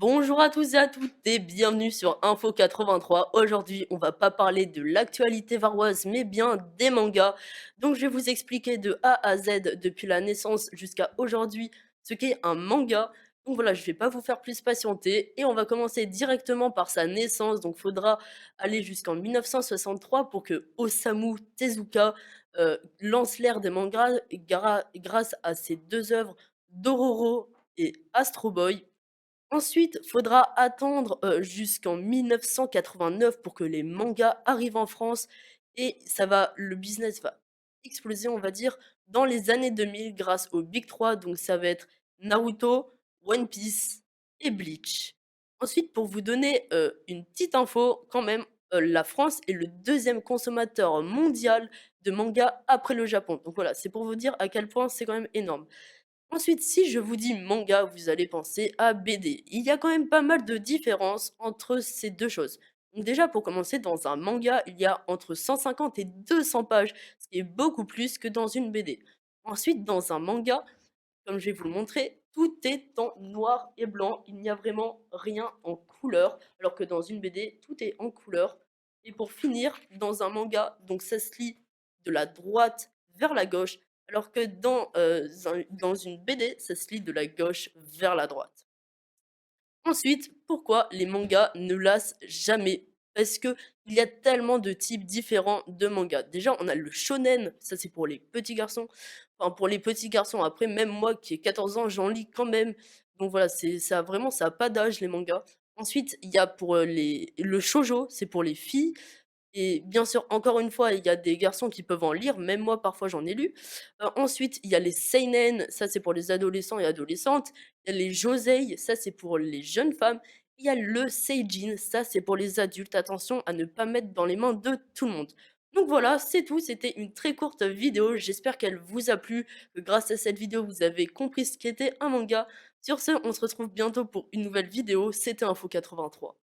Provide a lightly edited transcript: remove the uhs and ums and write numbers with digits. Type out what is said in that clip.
Bonjour à tous et à toutes et bienvenue sur Info 83. Aujourd'hui, on va pas parler de l'actualité varoise, mais bien des mangas. Donc, je vais vous expliquer de A à Z, depuis la naissance jusqu'à aujourd'hui, ce qu'est un manga. Donc voilà, je vais pas vous faire plus patienter et on va commencer directement par sa naissance. Donc, faudra aller jusqu'en 1963 pour que Osamu Tezuka lance l'ère des mangas grâce à ses deux œuvres Dororo et Astro Boy. Ensuite, faudra attendre, jusqu'en 1989 pour que les mangas arrivent en France et le business va exploser, on va dire, dans les années 2000 grâce aux Big 3, donc ça va être Naruto, One Piece et Bleach. Ensuite, pour vous donner, une petite info quand même, la France est le deuxième consommateur mondial de mangas après le Japon. Donc voilà, c'est pour vous dire à quel point c'est quand même énorme. Ensuite, si je vous dis manga, vous allez penser à BD. Il y a quand même pas mal de différences entre ces deux choses. Donc déjà, pour commencer, dans un manga, il y a entre 150 et 200 pages, ce qui est beaucoup plus que dans une BD. Ensuite, dans un manga, comme je vais vous le montrer, tout est en noir et blanc. Il n'y a vraiment rien en couleur, alors que dans une BD, tout est en couleur. Et pour finir, dans un manga, donc ça se lit de la droite vers la gauche, alors que dans une BD, ça se lit de la gauche vers la droite. Ensuite, pourquoi les mangas ne lassent jamais? Parce que il y a tellement de types différents de mangas. Déjà, on a le shonen, ça c'est pour les petits garçons. Enfin, pour les petits garçons, après, même moi qui ai 14 ans, j'en lis quand même. Donc voilà, ça a pas d'âge les mangas. Ensuite, il y a pour le shoujo, c'est pour les filles. Et bien sûr, encore une fois, il y a des garçons qui peuvent en lire, même moi parfois j'en ai lu. Ensuite, il y a les seinen, ça c'est pour les adolescents et adolescentes. Il y a les josei, ça c'est pour les jeunes femmes. Il y a le seijin, ça c'est pour les adultes. Attention à ne pas mettre dans les mains de tout le monde. Donc voilà, c'est tout, c'était une très courte vidéo. J'espère qu'elle vous a plu, que grâce à cette vidéo, vous avez compris ce qu'était un manga. Sur ce, on se retrouve bientôt pour une nouvelle vidéo. C'était Info 83.